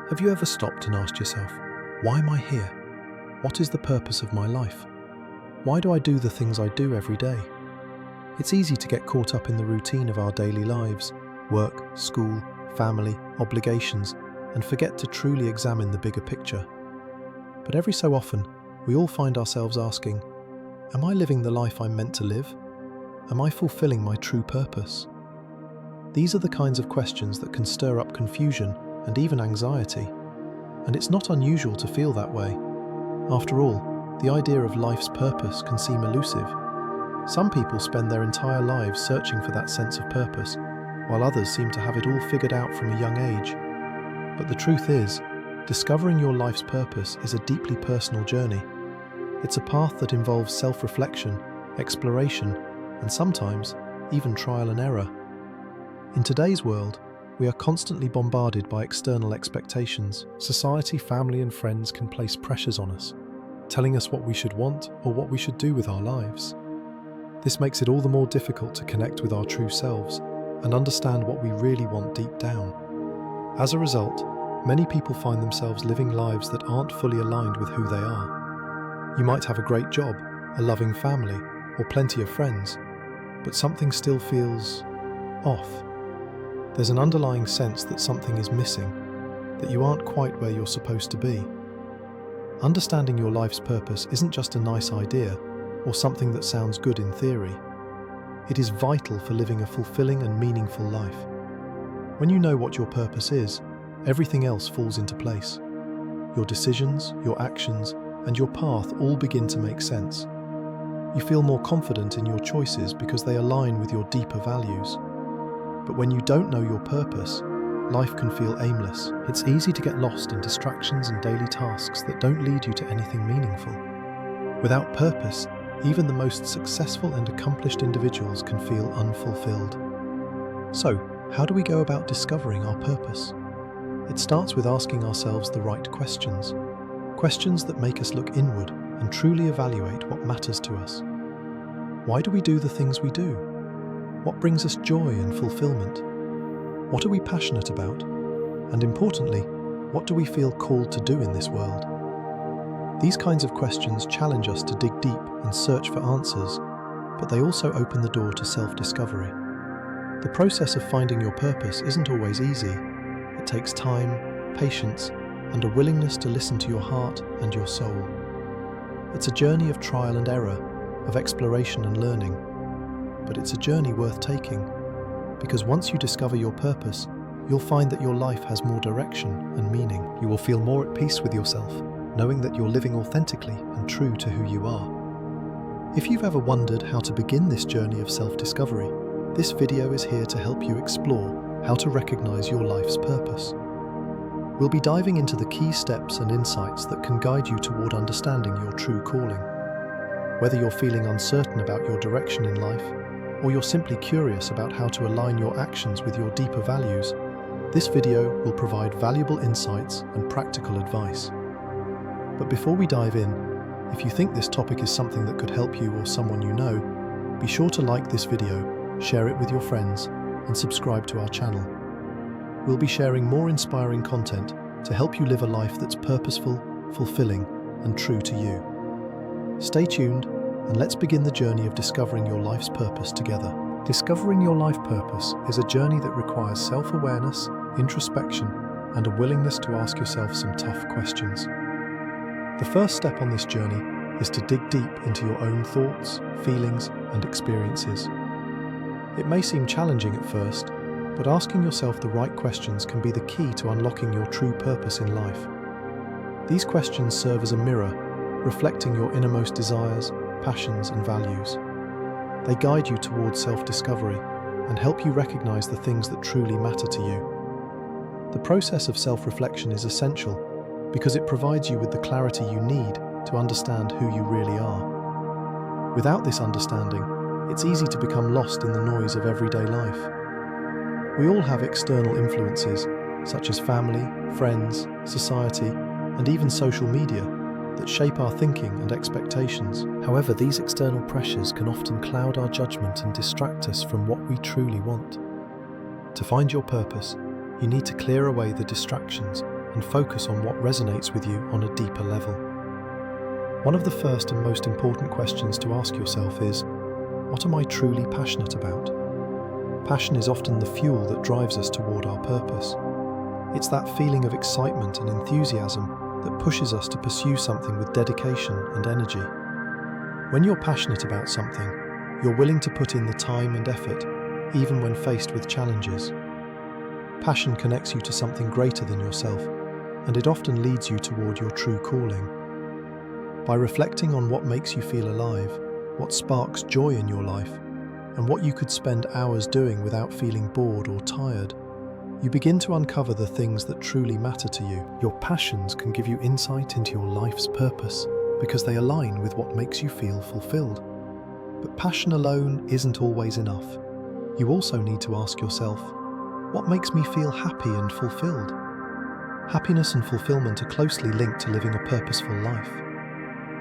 Have you ever stopped and asked yourself, why am I here? What is the purpose of my life? Why do I do the things I do every day? It's easy to get caught up in the routine of our daily lives, work, school, family, obligations, and forget to truly examine the bigger picture. But every so often, we all find ourselves asking, am I living the life I'm meant to live? Am I fulfilling my true purpose? These are the kinds of questions that can stir up confusion and even anxiety, and it's not unusual to feel that way. After all, the idea of life's purpose can seem elusive. Some people spend their entire lives searching for that sense of purpose, while others seem to have it all figured out from a young age. But the truth is, discovering your life's purpose is a deeply personal journey. It's a path that involves self-reflection, exploration, and sometimes even trial and error. In today's world, we are constantly bombarded by external expectations. Society, family, and friends can place pressures on us, telling us what we should want or what we should do with our lives. This makes it all the more difficult to connect with our true selves and understand what we really want deep down. As a result, many people find themselves living lives that aren't fully aligned with who they are. You might have a great job, a loving family, or plenty of friends, but something still feels off. There's an underlying sense that something is missing, that you aren't quite where you're supposed to be. Understanding your life's purpose isn't just a nice idea or something that sounds good in theory. It is vital for living a fulfilling and meaningful life. When you know what your purpose is, everything else falls into place. Your decisions, your actions, and your path all begin to make sense. You feel more confident in your choices because they align with your deeper values. But when you don't know your purpose, life can feel aimless. It's easy to get lost in distractions and daily tasks that don't lead you to anything meaningful. Without purpose, even the most successful and accomplished individuals can feel unfulfilled. So, how do we go about discovering our purpose? It starts with asking ourselves the right questions. Questions that make us look inward and truly evaluate what matters to us. Why do we do the things we do? What brings us joy and fulfillment? What are we passionate about? And importantly, what do we feel called to do in this world? These kinds of questions challenge us to dig deep and search for answers, but they also open the door to self-discovery. The process of finding your purpose isn't always easy. It takes time, patience, and a willingness to listen to your heart and your soul. It's a journey of trial and error, of exploration and learning. But it's a journey worth taking, because once you discover your purpose, you'll find that your life has more direction and meaning. You will feel more at peace with yourself, knowing that you're living authentically and true to who you are. If you've ever wondered how to begin this journey of self-discovery, this video is here to help you explore how to recognize your life's purpose. We'll be diving into the key steps and insights that can guide you toward understanding your true calling. Whether you're feeling uncertain about your direction in life, or you're simply curious about how to align your actions with your deeper values, this video will provide valuable insights and practical advice. But before we dive in, if you think this topic is something that could help you or someone you know, be sure to like this video, share it with your friends, and subscribe to our channel. We'll be sharing more inspiring content to help you live a life that's purposeful, fulfilling, and true to you. Stay tuned, and let's begin the journey of discovering your life's purpose together. Discovering your life purpose is a journey that requires self-awareness, introspection, and a willingness to ask yourself some tough questions. The first step on this journey is to dig deep into your own thoughts, feelings, and experiences. It may seem challenging at first, but asking yourself the right questions can be the key to unlocking your true purpose in life. These questions serve as a mirror, reflecting your innermost desires, passions, and values. They guide you towards self-discovery and help you recognize the things that truly matter to you. The process of self-reflection is essential because it provides you with the clarity you need to understand who you really are. Without this understanding, it's easy to become lost in the noise of everyday life. We all have external influences, such as family, friends, society, and even social media, that shape our thinking and expectations. However, these external pressures can often cloud our judgment and distract us from what we truly want. To find your purpose, you need to clear away the distractions and focus on what resonates with you on a deeper level. One of the first and most important questions to ask yourself is, what am I truly passionate about? Passion is often the fuel that drives us toward our purpose. It's that feeling of excitement and enthusiasm that pushes us to pursue something with dedication and energy. When you're passionate about something, you're willing to put in the time and effort, even when faced with challenges. Passion connects you to something greater than yourself, and it often leads you toward your true calling. By reflecting on what makes you feel alive, what sparks joy in your life, and what you could spend hours doing without feeling bored or tired, you begin to uncover the things that truly matter to you. Your passions can give you insight into your life's purpose because they align with what makes you feel fulfilled. But passion alone isn't always enough. You also need to ask yourself, what makes me feel happy and fulfilled? Happiness and fulfillment are closely linked to living a purposeful life.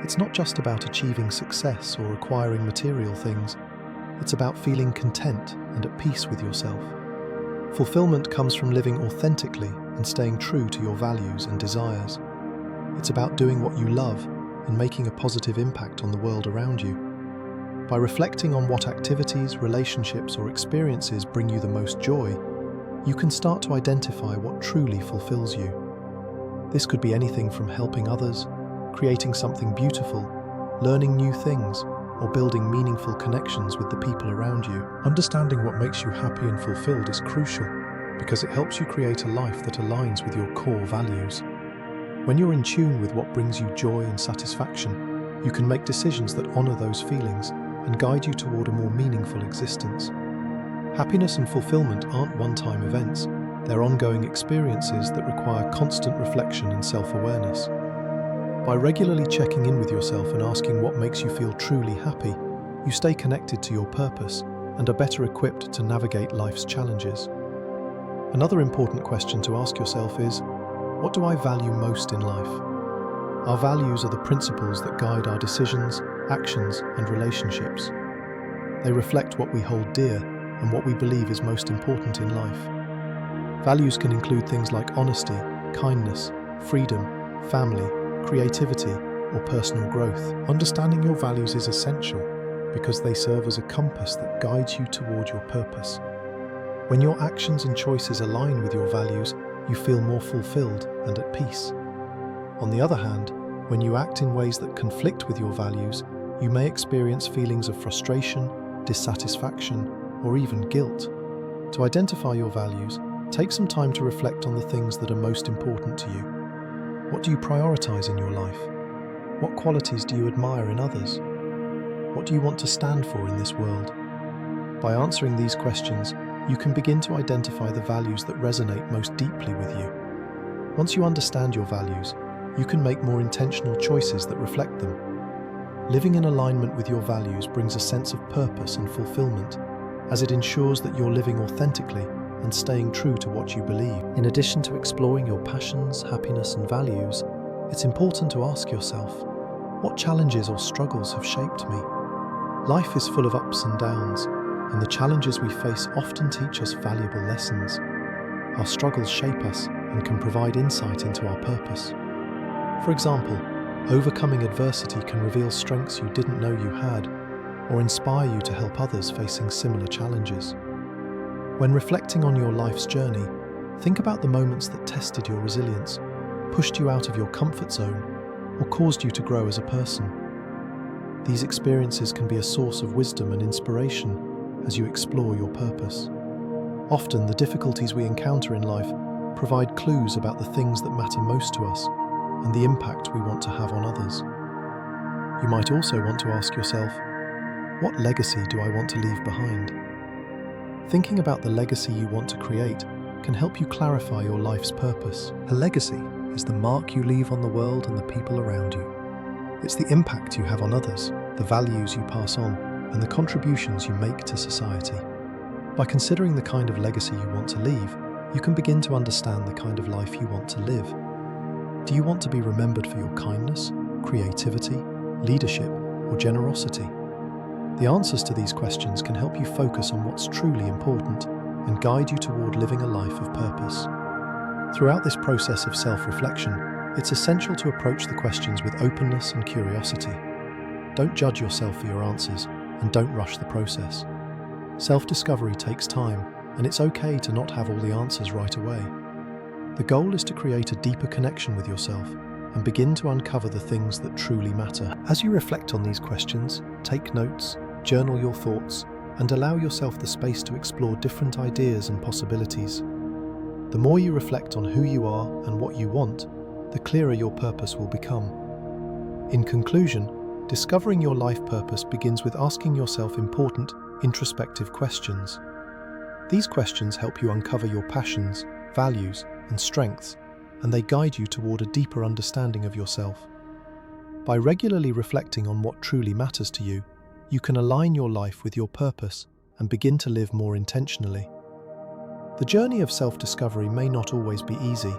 It's not just about achieving success or acquiring material things. It's about feeling content and at peace with yourself. Fulfillment comes from living authentically and staying true to your values and desires. It's about doing what you love and making a positive impact on the world around you. By reflecting on what activities, relationships, or experiences bring you the most joy, you can start to identify what truly fulfills you. This could be anything from helping others, creating something beautiful, learning new things, or building meaningful connections with the people around you. Understanding what makes you happy and fulfilled is crucial because it helps you create a life that aligns with your core values. When you're in tune with what brings you joy and satisfaction, you can make decisions that honor those feelings and guide you toward a more meaningful existence. Happiness and fulfillment aren't one-time events. They're ongoing experiences that require constant reflection and self-awareness. By regularly checking in with yourself and asking what makes you feel truly happy, you stay connected to your purpose and are better equipped to navigate life's challenges. Another important question to ask yourself is, what do I value most in life? Our values are the principles that guide our decisions, actions, and relationships. They reflect what we hold dear and what we believe is most important in life. Values can include things like honesty, kindness, freedom, family, creativity, or personal growth. Understanding your values is essential because they serve as a compass that guides you toward your purpose. When your actions and choices align with your values, you feel more fulfilled and at peace. On the other hand, when you act in ways that conflict with your values, you may experience feelings of frustration, dissatisfaction, or even guilt. To identify your values, take some time to reflect on the things that are most important to you. What do you prioritize in your life? What qualities do you admire in others? What do you want to stand for in this world? By answering these questions, you can begin to identify the values that resonate most deeply with you. Once you understand your values, you can make more intentional choices that reflect them. Living in alignment with your values brings a sense of purpose and fulfillment, as it ensures that you're living authentically and staying true to what you believe. In addition to exploring your passions, happiness, and values, it's important to ask yourself, what challenges or struggles have shaped me? Life is full of ups and downs, and the challenges we face often teach us valuable lessons. Our struggles shape us and can provide insight into our purpose. For example, overcoming adversity can reveal strengths you didn't know you had, or inspire you to help others facing similar challenges. When reflecting on your life's journey, think about the moments that tested your resilience, pushed you out of your comfort zone, or caused you to grow as a person. These experiences can be a source of wisdom and inspiration as you explore your purpose. Often, the difficulties we encounter in life provide clues about the things that matter most to us and the impact we want to have on others. You might also want to ask yourself, what legacy do I want to leave behind? Thinking about the legacy you want to create can help you clarify your life's purpose. A legacy is the mark you leave on the world and the people around you. It's the impact you have on others, the values you pass on, and the contributions you make to society. By considering the kind of legacy you want to leave, you can begin to understand the kind of life you want to live. Do you want to be remembered for your kindness, creativity, leadership, or generosity? The answers to these questions can help you focus on what's truly important and guide you toward living a life of purpose. Throughout this process of self-reflection, it's essential to approach the questions with openness and curiosity. Don't judge yourself for your answers, and don't rush the process. Self-discovery takes time, and it's okay to not have all the answers right away. The goal is to create a deeper connection with yourself and begin to uncover the things that truly matter. As you reflect on these questions, take notes, journal your thoughts, and allow yourself the space to explore different ideas and possibilities. The more you reflect on who you are and what you want, the clearer your purpose will become. In conclusion, discovering your life purpose begins with asking yourself important, introspective questions. These questions help you uncover your passions, values, and strengths, and they guide you toward a deeper understanding of yourself. By regularly reflecting on what truly matters to you, you can align your life with your purpose and begin to live more intentionally. The journey of self-discovery may not always be easy,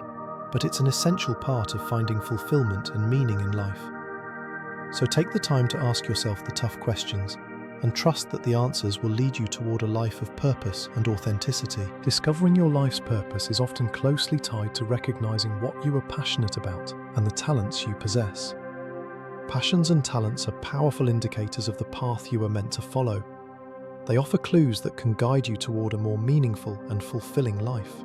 but it's an essential part of finding fulfillment and meaning in life. So take the time to ask yourself the tough questions and trust that the answers will lead you toward a life of purpose and authenticity. Discovering your life's purpose is often closely tied to recognizing what you are passionate about and the talents you possess. Passions and talents are powerful indicators of the path you are meant to follow. They offer clues that can guide you toward a more meaningful and fulfilling life.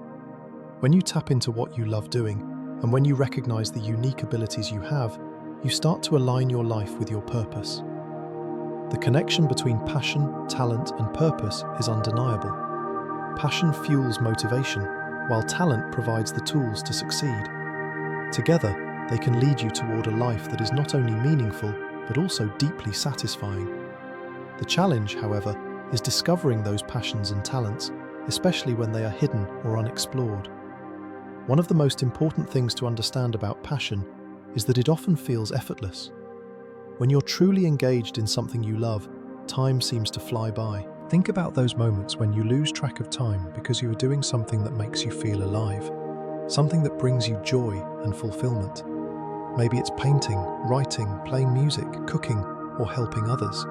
When you tap into what you love doing, and when you recognize the unique abilities you have, you start to align your life with your purpose. The connection between passion, talent, and purpose is undeniable. Passion fuels motivation, while talent provides the tools to succeed. Together, they can lead you toward a life that is not only meaningful, but also deeply satisfying. The challenge, however, is discovering those passions and talents, especially when they are hidden or unexplored. One of the most important things to understand about passion is that it often feels effortless. When you're truly engaged in something you love, time seems to fly by. Think about those moments when you lose track of time because you are doing something that makes you feel alive, something that brings you joy and fulfillment. Maybe it's painting, writing, playing music, cooking, or helping others.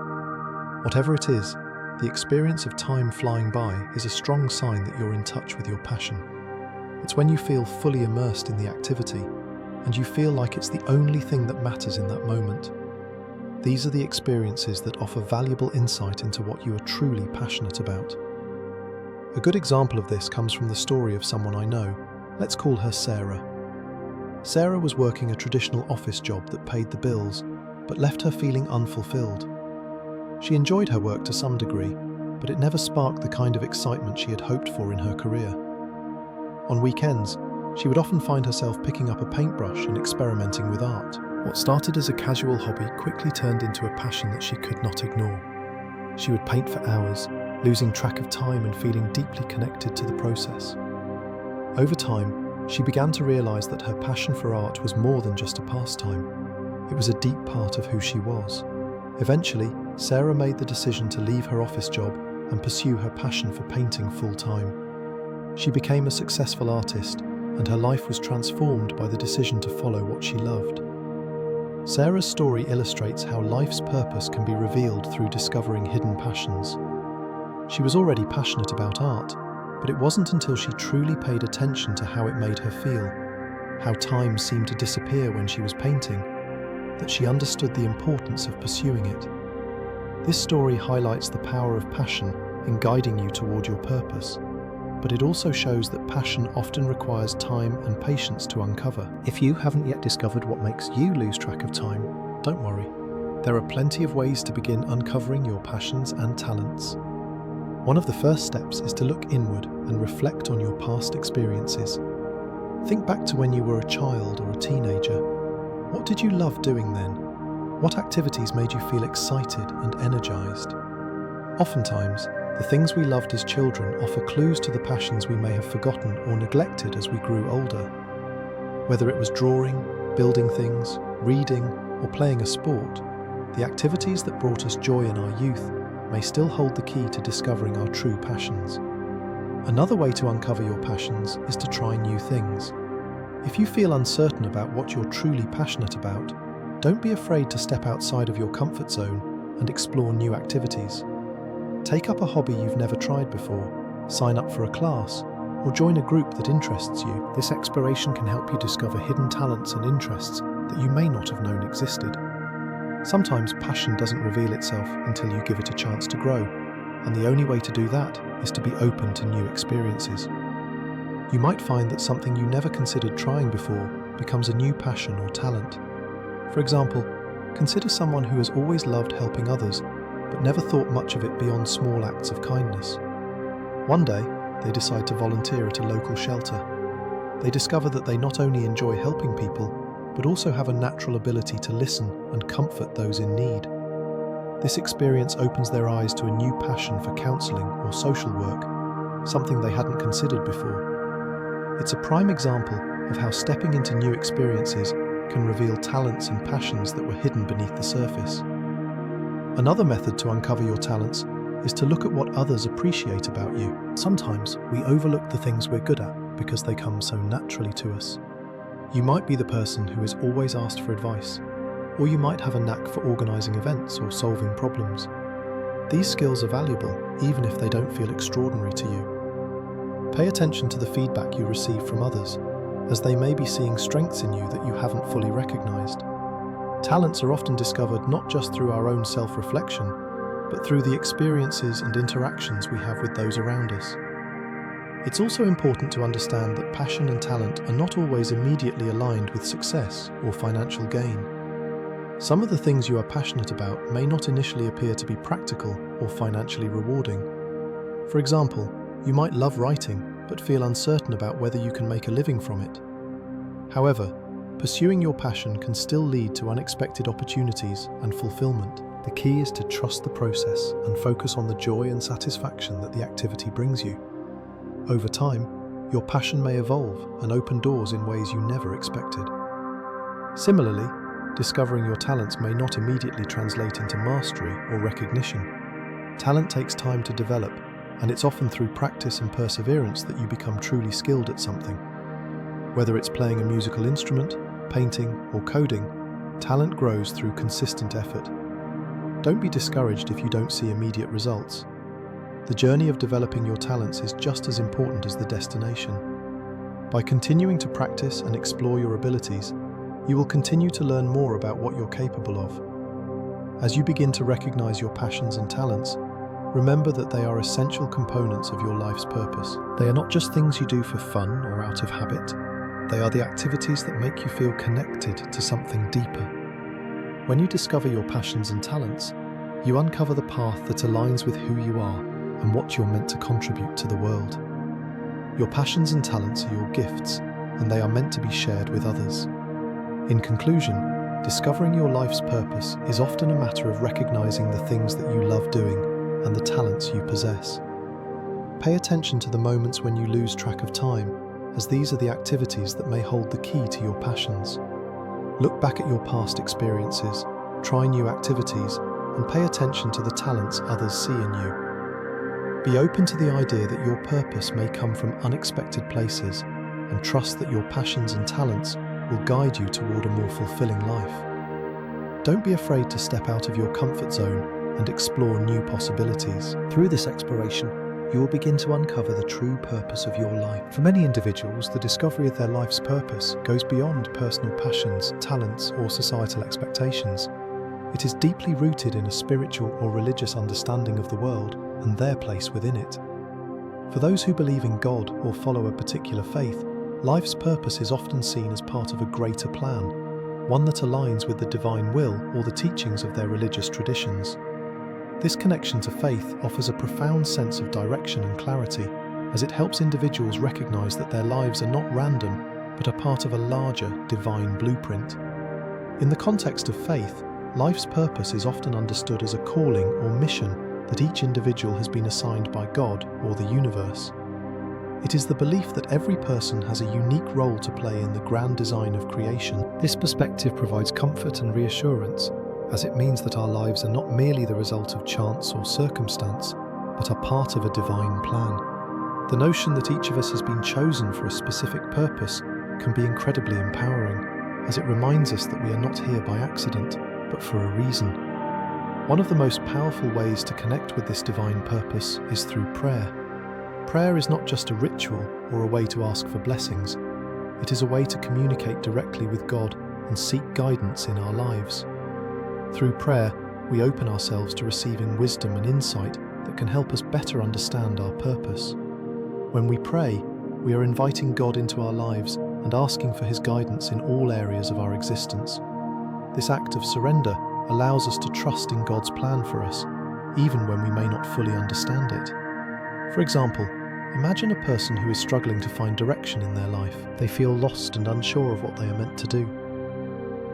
Whatever it is, the experience of time flying by is a strong sign that you're in touch with your passion. It's when you feel fully immersed in the activity, and you feel like it's the only thing that matters in that moment. These are the experiences that offer valuable insight into what you are truly passionate about. A good example of this comes from the story of someone I know. Let's call her Sarah. Sarah was working a traditional office job that paid the bills, but left her feeling unfulfilled. She enjoyed her work to some degree, but it never sparked the kind of excitement she had hoped for in her career. On weekends, she would often find herself picking up a paintbrush and experimenting with art. What started as a casual hobby quickly turned into a passion that she could not ignore. She would paint for hours, losing track of time and feeling deeply connected to the process. Over time, she began to realize that her passion for art was more than just a pastime. It was a deep part of who she was. Eventually, Sarah made the decision to leave her office job and pursue her passion for painting full-time. She became a successful artist, and her life was transformed by the decision to follow what she loved. Sarah's story illustrates how life's purpose can be revealed through discovering hidden passions. She was already passionate about art, but it wasn't until she truly paid attention to how it made her feel, how time seemed to disappear when she was painting, that she understood the importance of pursuing it. This story highlights the power of passion in guiding you toward your purpose, but it also shows that passion often requires time and patience to uncover. If you haven't yet discovered what makes you lose track of time, don't worry. There are plenty of ways to begin uncovering your passions and talents. One of the first steps is to look inward and reflect on your past experiences. Think back to when you were a child or a teenager. What did you love doing then? What activities made you feel excited and energized? Oftentimes, the things we loved as children offer clues to the passions we may have forgotten or neglected as we grew older. Whether it was drawing, building things, reading, or playing a sport, the activities that brought us joy in our youth may still hold the key to discovering our true passions. Another way to uncover your passions is to try new things. If you feel uncertain about what you're truly passionate about, don't be afraid to step outside of your comfort zone and explore new activities. Take up a hobby you've never tried before, sign up for a class, or join a group that interests you. This exploration can help you discover hidden talents and interests that you may not have known existed. Sometimes passion doesn't reveal itself until you give it a chance to grow, and the only way to do that is to be open to new experiences. You might find that something you never considered trying before becomes a new passion or talent. For example, consider someone who has always loved helping others, but never thought much of it beyond small acts of kindness. One day, they decide to volunteer at a local shelter. They discover that they not only enjoy helping people, but also have a natural ability to listen and comfort those in need. This experience opens their eyes to a new passion for counselling or social work, something they hadn't considered before. It's a prime example of how stepping into new experiences can reveal talents and passions that were hidden beneath the surface. Another method to uncover your talents is to look at what others appreciate about you. Sometimes we overlook the things we're good at because they come so naturally to us. You might be the person who is always asked for advice, or you might have a knack for organising events or solving problems. These skills are valuable, even if they don't feel extraordinary to you. Pay attention to the feedback you receive from others, as they may be seeing strengths in you that you haven't fully recognised. Talents are often discovered not just through our own self-reflection, but through the experiences and interactions we have with those around us. It's also important to understand that passion and talent are not always immediately aligned with success or financial gain. Some of the things you are passionate about may not initially appear to be practical or financially rewarding. For example, you might love writing, but feel uncertain about whether you can make a living from it. However, pursuing your passion can still lead to unexpected opportunities and fulfillment. The key is to trust the process and focus on the joy and satisfaction that the activity brings you. Over time, your passion may evolve and open doors in ways you never expected. Similarly, discovering your talents may not immediately translate into mastery or recognition. Talent takes time to develop, and it's often through practice and perseverance that you become truly skilled at something. Whether it's playing a musical instrument, painting, or coding, talent grows through consistent effort. Don't be discouraged if you don't see immediate results. The journey of developing your talents is just as important as the destination. By continuing to practice and explore your abilities, you will continue to learn more about what you're capable of. As you begin to recognize your passions and talents, remember that they are essential components of your life's purpose. They are not just things you do for fun or out of habit. They are the activities that make you feel connected to something deeper. When you discover your passions and talents, you uncover the path that aligns with who you are and what you're meant to contribute to the world. Your passions and talents are your gifts, and they are meant to be shared with others. In conclusion, discovering your life's purpose is often a matter of recognizing the things that you love doing and the talents you possess. Pay attention to the moments when you lose track of time, as these are the activities that may hold the key to your passions. Look back at your past experiences, try new activities, and pay attention to the talents others see in you. Be open to the idea that your purpose may come from unexpected places, and trust that your passions and talents will guide you toward a more fulfilling life. Don't be afraid to step out of your comfort zone and explore new possibilities. Through this exploration, you will begin to uncover the true purpose of your life. For many individuals, the discovery of their life's purpose goes beyond personal passions, talents, or societal expectations. It is deeply rooted in a spiritual or religious understanding of the world and their place within it. For those who believe in God or follow a particular faith, life's purpose is often seen as part of a greater plan, one that aligns with the divine will or the teachings of their religious traditions. This connection to faith offers a profound sense of direction and clarity, as it helps individuals recognize that their lives are not random, but are part of a larger, divine blueprint. In the context of faith, life's purpose is often understood as a calling or mission that each individual has been assigned by God or the universe. It is the belief that every person has a unique role to play in the grand design of creation. This perspective provides comfort and reassurance, as it means that our lives are not merely the result of chance or circumstance, but are part of a divine plan. The notion that each of us has been chosen for a specific purpose can be incredibly empowering, as it reminds us that we are not here by accident, but for a reason. One of the most powerful ways to connect with this divine purpose is through prayer. Prayer is not just a ritual or a way to ask for blessings. It is a way to communicate directly with God and seek guidance in our lives. Through prayer, we open ourselves to receiving wisdom and insight that can help us better understand our purpose. When we pray, we are inviting God into our lives and asking for His guidance in all areas of our existence. This act of surrender allows us to trust in God's plan for us, even when we may not fully understand it. For example, imagine a person who is struggling to find direction in their life. They feel lost and unsure of what they are meant to do.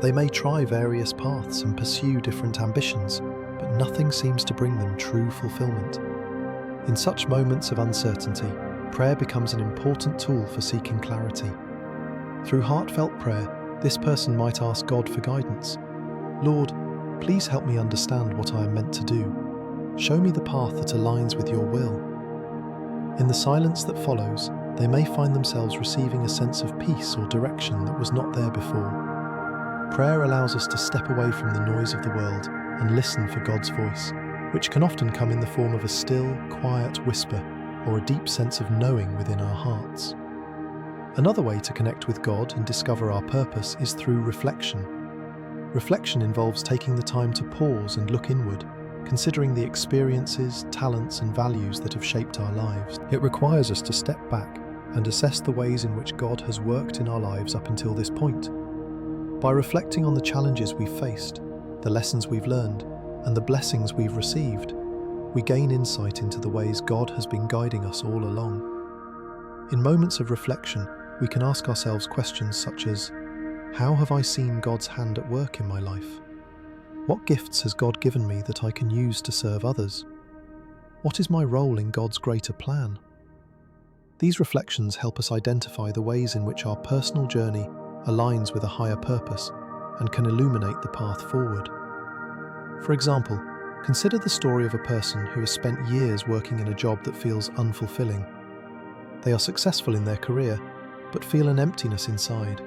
They may try various paths and pursue different ambitions, but nothing seems to bring them true fulfillment. In such moments of uncertainty, prayer becomes an important tool for seeking clarity. Through heartfelt prayer, this person might ask God for guidance. Lord, please help me understand what I am meant to do. Show me the path that aligns with your will. In the silence that follows, they may find themselves receiving a sense of peace or direction that was not there before. Prayer allows us to step away from the noise of the world and listen for God's voice, which can often come in the form of a still, quiet whisper or a deep sense of knowing within our hearts. Another way to connect with God and discover our purpose is through reflection. Reflection involves taking the time to pause and look inward, considering the experiences, talents, and values that have shaped our lives. It requires us to step back and assess the ways in which God has worked in our lives up until this point. By reflecting on the challenges we've faced, the lessons we've learned, and the blessings we've received, we gain insight into the ways God has been guiding us all along. In moments of reflection, we can ask ourselves questions such as, how have I seen God's hand at work in my life? What gifts has God given me that I can use to serve others? What is my role in God's greater plan? These reflections help us identify the ways in which our personal journey aligns with a higher purpose and can illuminate the path forward. For example, consider the story of a person who has spent years working in a job that feels unfulfilling. They are successful in their career, but feel an emptiness inside.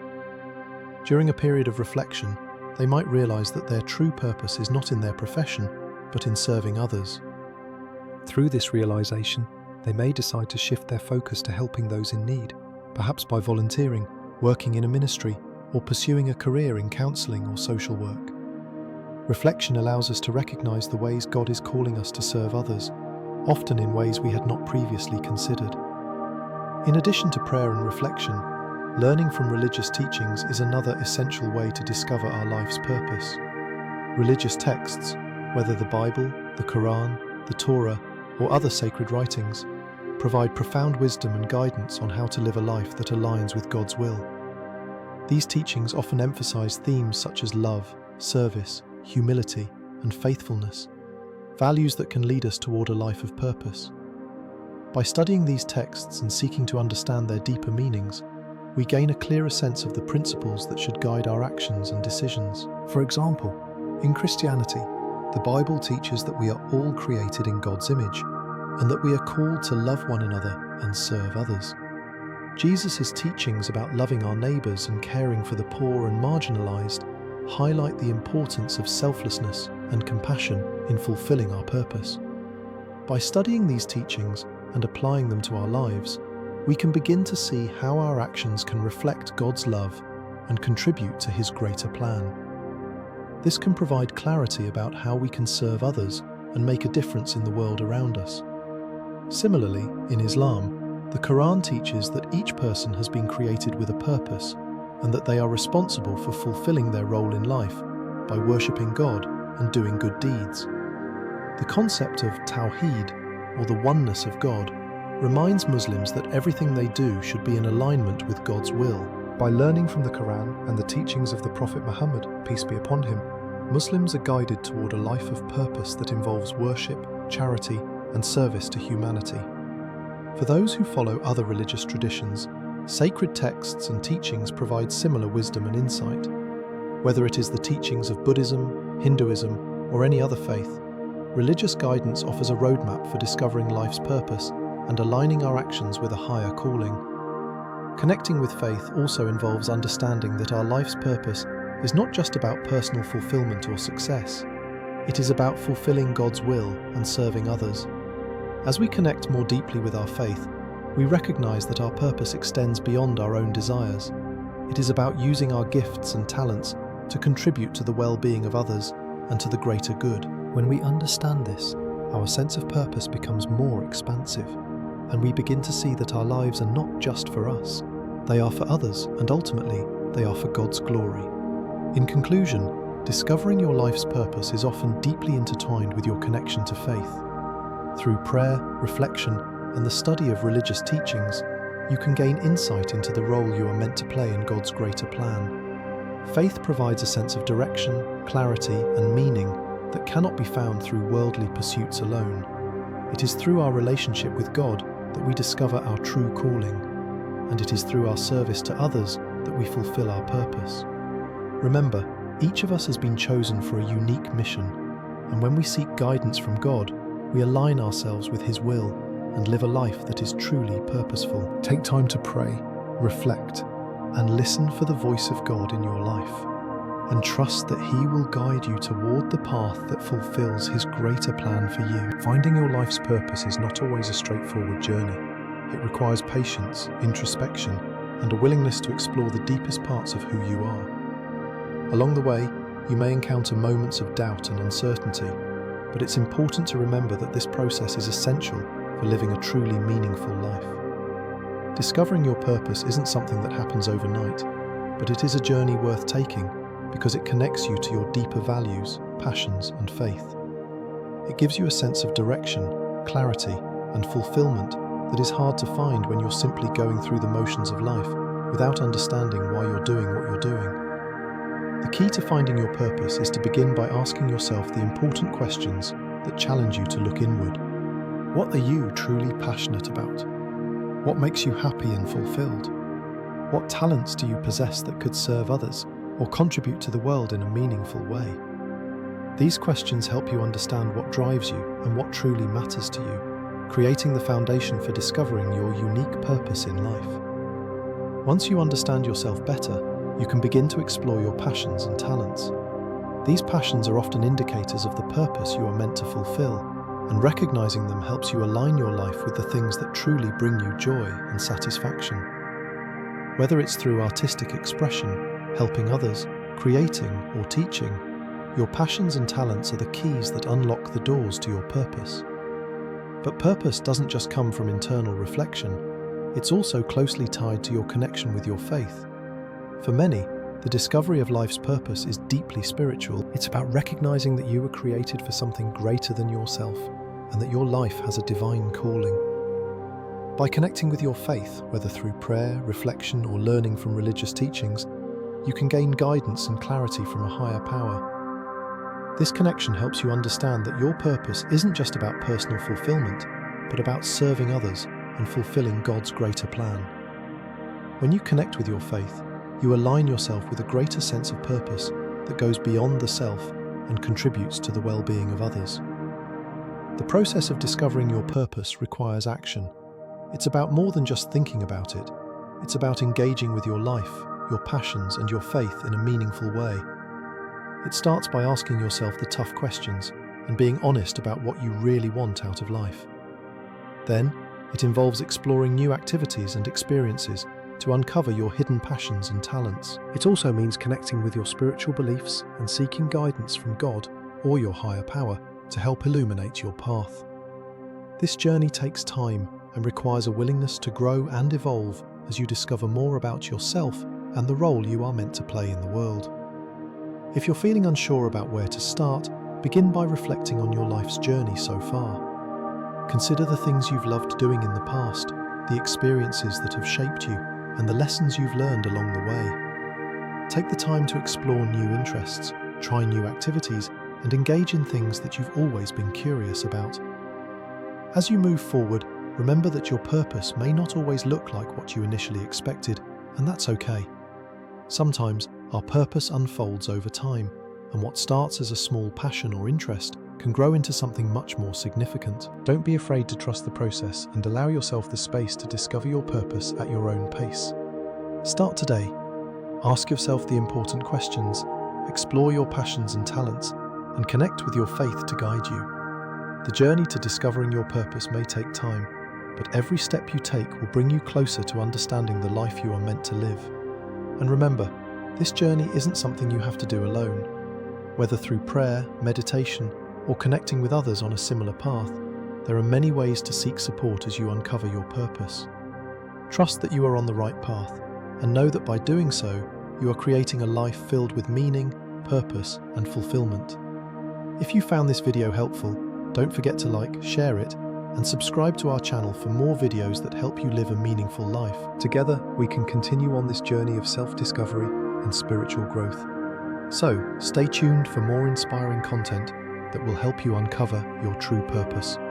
During a period of reflection, they might realize that their true purpose is not in their profession, but in serving others. Through this realization, they may decide to shift their focus to helping those in need, perhaps by volunteering, working in a ministry, or pursuing a career in counseling or social work. Reflection allows us to recognize the ways God is calling us to serve others, often in ways we had not previously considered. In addition to prayer and reflection, learning from religious teachings is another essential way to discover our life's purpose. Religious texts, whether the Bible, the Quran, the Torah, or other sacred writings, provide profound wisdom and guidance on how to live a life that aligns with God's will. These teachings often emphasize themes such as love, service, humility, and faithfulness, values that can lead us toward a life of purpose. By studying these texts and seeking to understand their deeper meanings, we gain a clearer sense of the principles that should guide our actions and decisions. For example, in Christianity, the Bible teaches that we are all created in God's image, and that we are called to love one another and serve others. Jesus' teachings about loving our neighbours and caring for the poor and marginalised highlight the importance of selflessness and compassion in fulfilling our purpose. By studying these teachings and applying them to our lives, we can begin to see how our actions can reflect God's love and contribute to His greater plan. This can provide clarity about how we can serve others and make a difference in the world around us. Similarly, in Islam, the Quran teaches that each person has been created with a purpose and that they are responsible for fulfilling their role in life by worshipping God and doing good deeds. The concept of Tawheed, or the oneness of God, reminds Muslims that everything they do should be in alignment with God's will. By learning from the Quran and the teachings of the Prophet Muhammad, peace be upon him, Muslims are guided toward a life of purpose that involves worship, charity, and service to humanity. For those who follow other religious traditions, sacred texts and teachings provide similar wisdom and insight. Whether it is the teachings of Buddhism, Hinduism, or any other faith, religious guidance offers a roadmap for discovering life's purpose and aligning our actions with a higher calling. Connecting with faith also involves understanding that our life's purpose is not just about personal fulfillment or success. It is about fulfilling God's will and serving others. As we connect more deeply with our faith, we recognize that our purpose extends beyond our own desires. It is about using our gifts and talents to contribute to the well-being of others and to the greater good. When we understand this, our sense of purpose becomes more expansive, and we begin to see that our lives are not just for us. They are for others, and ultimately, they are for God's glory. In conclusion, discovering your life's purpose is often deeply intertwined with your connection to faith. Through prayer, reflection, and the study of religious teachings, you can gain insight into the role you are meant to play in God's greater plan. Faith provides a sense of direction, clarity, and meaning that cannot be found through worldly pursuits alone. It is through our relationship with God that we discover our true calling, and it is through our service to others that we fulfill our purpose. Remember, each of us has been chosen for a unique mission, and when we seek guidance from God, we align ourselves with His will and live a life that is truly purposeful. Take time to pray, reflect, and listen for the voice of God in your life, and trust that He will guide you toward the path that fulfills His greater plan for you. Finding your life's purpose is not always a straightforward journey. It requires patience, introspection, and a willingness to explore the deepest parts of who you are. Along the way, you may encounter moments of doubt and uncertainty, but it's important to remember that this process is essential for living a truly meaningful life. Discovering your purpose isn't something that happens overnight, but it is a journey worth taking because it connects you to your deeper values, passions, and faith. It gives you a sense of direction, clarity, and fulfillment that is hard to find when you're simply going through the motions of life without understanding why you're doing what you're doing. The key to finding your purpose is to begin by asking yourself the important questions that challenge you to look inward. What are you truly passionate about? What makes you happy and fulfilled? What talents do you possess that could serve others or contribute to the world in a meaningful way? These questions help you understand what drives you and what truly matters to you, creating the foundation for discovering your unique purpose in life. Once you understand yourself better, you can begin to explore your passions and talents. These passions are often indicators of the purpose you are meant to fulfill, and recognizing them helps you align your life with the things that truly bring you joy and satisfaction. Whether it's through artistic expression, helping others, creating, or teaching, your passions and talents are the keys that unlock the doors to your purpose. But purpose doesn't just come from internal reflection, it's also closely tied to your connection with your faith. For many, the discovery of life's purpose is deeply spiritual. It's about recognizing that you were created for something greater than yourself, and that your life has a divine calling. By connecting with your faith, whether through prayer, reflection, or learning from religious teachings, you can gain guidance and clarity from a higher power. This connection helps you understand that your purpose isn't just about personal fulfillment, but about serving others and fulfilling God's greater plan. When you connect with your faith, you align yourself with a greater sense of purpose that goes beyond the self and contributes to the well-being of others. The process of discovering your purpose requires action. It's about more than just thinking about it. It's about engaging with your life, your passions, and your faith in a meaningful way. It starts by asking yourself the tough questions and being honest about what you really want out of life. Then, it involves exploring new activities and experiences to uncover your hidden passions and talents. It also means connecting with your spiritual beliefs and seeking guidance from God or your higher power to help illuminate your path. This journey takes time and requires a willingness to grow and evolve as you discover more about yourself and the role you are meant to play in the world. If you're feeling unsure about where to start, begin by reflecting on your life's journey so far. Consider the things you've loved doing in the past, the experiences that have shaped you, and the lessons you've learned along the way. Take the time to explore new interests, try new activities, and engage in things that you've always been curious about. As you move forward, remember that your purpose may not always look like what you initially expected, and that's okay. Sometimes our purpose unfolds over time, and what starts as a small passion or interest can grow into something much more significant. Don't be afraid to trust the process and allow yourself the space to discover your purpose at your own pace. Start today. Ask yourself the important questions, explore your passions and talents, and connect with your faith to guide you. The journey to discovering your purpose may take time, but every step you take will bring you closer to understanding the life you are meant to live. And remember, this journey isn't something you have to do alone. Whether through prayer, meditation, or connecting with others on a similar path, there are many ways to seek support as you uncover your purpose. Trust that you are on the right path, and know that by doing so, you are creating a life filled with meaning, purpose, and fulfillment. If you found this video helpful, don't forget to like, share it, and subscribe to our channel for more videos that help you live a meaningful life. Together, we can continue on this journey of self-discovery and spiritual growth. So, stay tuned for more inspiring content that will help you uncover your true purpose.